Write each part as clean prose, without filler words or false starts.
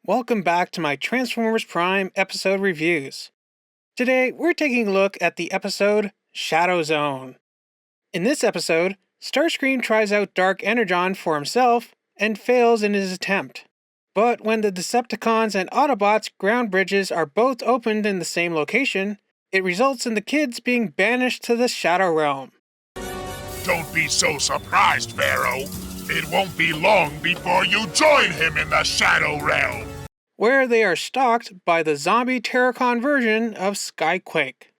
Welcome back to my Transformers Prime episode reviews. Today, we're taking a look at the episode Shadowzone. In this episode, Starscream tries out Dark Energon for himself and fails in his attempt. But when the Decepticons and Autobots' ground bridges are both opened in the same location, it results in the kids being banished to the Shadow Realm. Don't be so surprised, Pharaoh. It won't be long before you join him in the Shadow Realm, where they are stalked by the zombie Terrorcon version of Skyquake.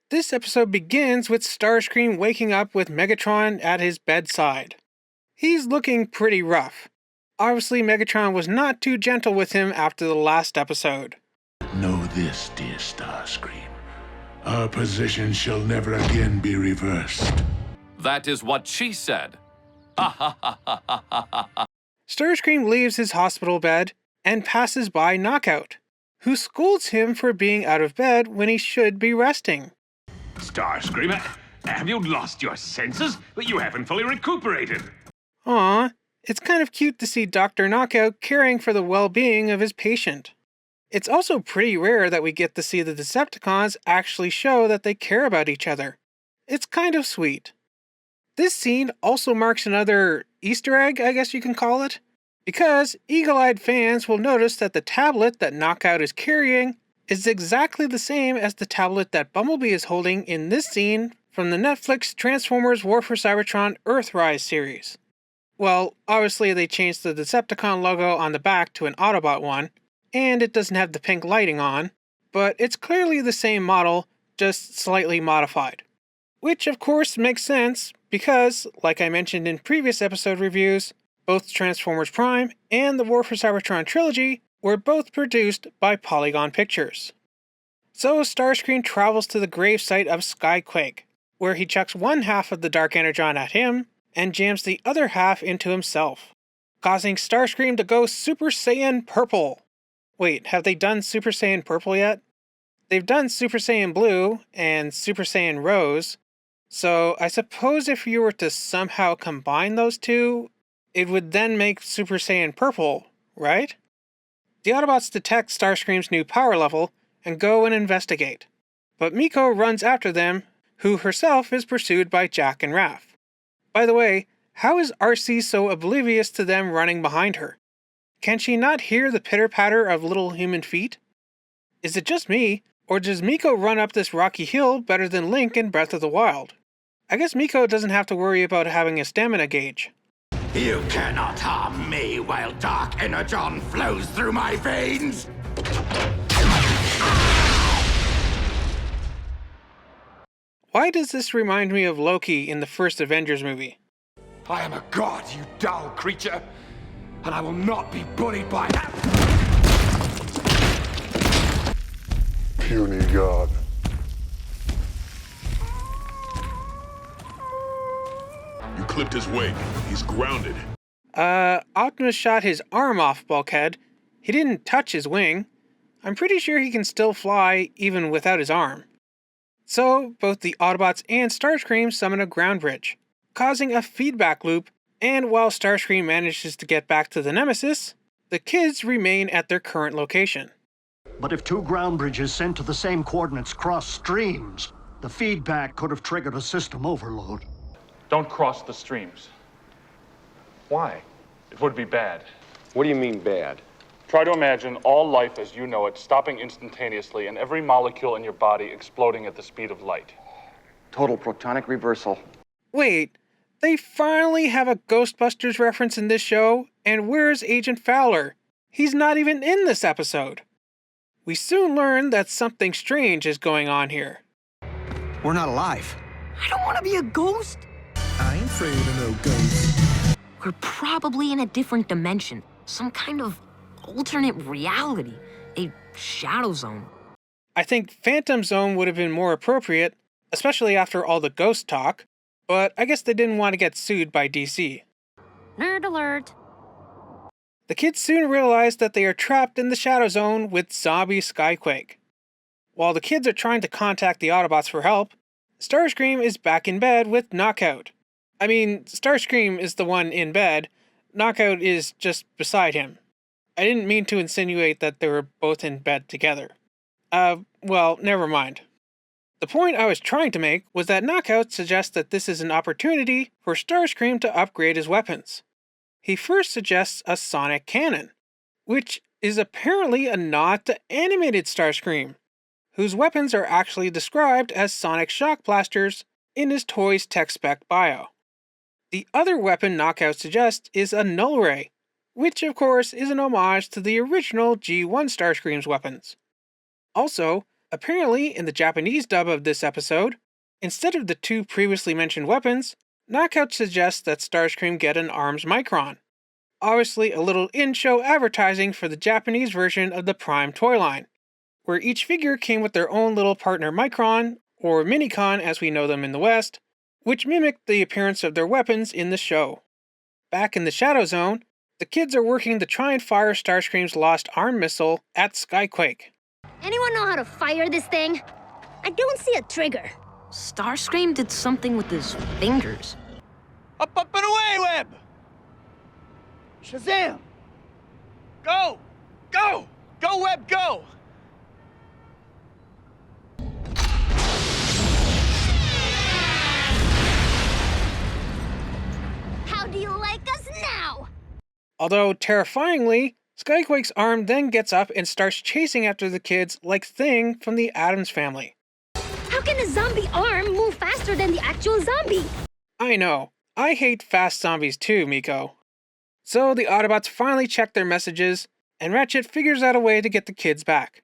This episode begins with Starscream waking up with Megatron at his bedside. He's looking pretty rough. Obviously, Megatron was not too gentle with him after the last episode. Know this, dear Starscream. Our position shall never again be reversed. That is what she said. Starscream leaves his hospital bed and passes by Knockout, who scolds him for being out of bed when he should be resting. Starscream, have you lost your senses? You haven't fully recuperated. Aww, it's kind of cute to see Dr. Knockout caring for the well-being of his patient. It's also pretty rare that we get to see the Decepticons actually show that they care about each other. It's kind of sweet. This scene also marks another Easter egg, I guess you can call it, because eagle-eyed fans will notice that the tablet that Knockout is carrying is exactly the same as the tablet that Bumblebee is holding in this scene from the Netflix Transformers War for Cybertron Earthrise series. Well, obviously they changed the Decepticon logo on the back to an Autobot one, and it doesn't have the pink lighting on, but it's clearly the same model, just slightly modified. Which of course makes sense, because, like I mentioned in previous episode reviews, both Transformers Prime and the War for Cybertron trilogy were both produced by Polygon Pictures. So Starscream travels to the gravesite of Skyquake, where he chucks one half of the Dark Energon at him and jams the other half into himself, causing Starscream to go Super Saiyan Purple. Wait, have they done Super Saiyan Purple yet? They've done Super Saiyan Blue and Super Saiyan Rose, so I suppose if you were to somehow combine those two, it would then make Super Saiyan Purple, right? The Autobots detect Starscream's new power level and go and investigate, but Miko runs after them, who herself is pursued by Jack and Raph. By the way, how is RC so oblivious to them running behind her? Can she not hear the pitter-patter of little human feet? Is it just me, or does Miko run up this rocky hill better than Link in Breath of the Wild? I guess Miko doesn't have to worry about having a stamina gauge. You cannot harm me while Dark Energon flows through my veins! Why does this remind me of Loki in the first Avengers movie? I am a god, you dull creature, and I will not be bullied by that. puny god. You clipped his wing. He's grounded. Optimus shot his arm off Bulkhead. He didn't touch his wing. I'm pretty sure he can still fly even without his arm. So, both the Autobots and Starscream summon a ground bridge, causing a feedback loop, and while Starscream manages to get back to the Nemesis, the kids remain at their current location. But if two ground bridges sent to the same coordinates cross streams, the feedback could have triggered a system overload. Don't cross the streams. Why? It would be bad. What do you mean bad? Try to imagine all life as you know it stopping instantaneously and every molecule in your body exploding at the speed of light. Total protonic reversal. Wait, they finally have a Ghostbusters reference in this show, and where's Agent Fowler? He's not even in this episode. We soon learn that something strange is going on here. We're not alive. I don't want to be a ghost. I ain't afraid of no ghosts. We're probably in a different dimension. Some kind of alternate reality. A shadow zone. I think Phantom Zone would have been more appropriate, especially after all the ghost talk, but I guess they didn't want to get sued by DC. Nerd alert. The kids soon realize that they are trapped in the Shadow Zone with zombie Skyquake. While the kids are trying to contact the Autobots for help, Starscream is back in bed with Knockout. I mean, Starscream is the one in bed, Knockout is just beside him. I didn't mean to insinuate that they were both in bed together. Well, never mind. The point I was trying to make was that Knockout suggests that this is an opportunity for Starscream to upgrade his weapons. He first suggests a sonic cannon, which is apparently a nod to animated Starscream, whose weapons are actually described as sonic shock blasters in his toy's tech spec bio. The other weapon Knockout suggests is a null ray, which of course is an homage to the original G1 Starscream's weapons. Also, apparently in the Japanese dub of this episode, instead of the two previously mentioned weapons, Knockout suggests that Starscream get an arms micron. Obviously a little in-show advertising for the Japanese version of the Prime toy line, where each figure came with their own little partner micron, or minicon as we know them in the West, which mimicked the appearance of their weapons in the show. Back in the Shadowzone, the kids are working to try and fire Starscream's lost arm missile at Skyquake. Anyone know how to fire this thing? I don't see a trigger. Starscream did something with his fingers. Up, and away, Web! Shazam! Go! Go! Go, Web, go! How do you like us now? Although, terrifyingly, Skyquake's arm then gets up and starts chasing after the kids like Thing from the Addams Family. How can a zombie arm move faster than the actual zombie? I know. I hate fast zombies too, Miko. So the Autobots finally check their messages, and Ratchet figures out a way to get the kids back.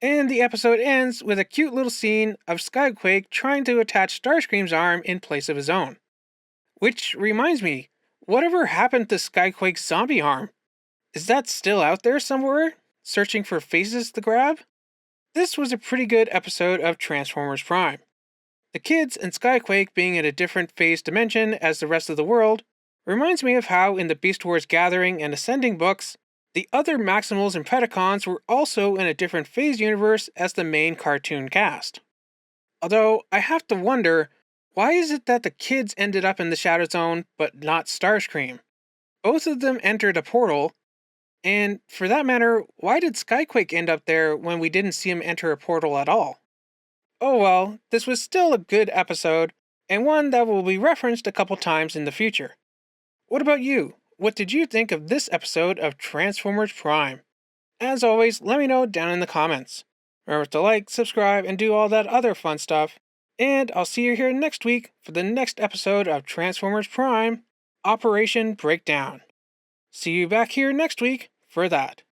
And the episode ends with a cute little scene of Skyquake trying to attach Starscream's arm in place of his own. Which reminds me, whatever happened to Skyquake's zombie arm? Is that still out there somewhere, searching for faces to grab? This was a pretty good episode of Transformers Prime. The kids and Skyquake being in a different phase dimension as the rest of the world reminds me of how in the Beast Wars Gathering and Ascending books, the other Maximals and Predacons were also in a different phase universe as the main cartoon cast. Although, I have to wonder, why is it that the kids ended up in the Shadowzone but not Starscream? Both of them entered a portal, and for that matter, why did Skyquake end up there when we didn't see him enter a portal at all? Oh well, this was still a good episode, and one that will be referenced a couple times in the future. What about you? What did you think of this episode of Transformers Prime? As always, let me know down in the comments. Remember to like, subscribe, and do all that other fun stuff. And I'll see you here next week for the next episode of Transformers Prime, Operation Breakdown. See you back here next week for that.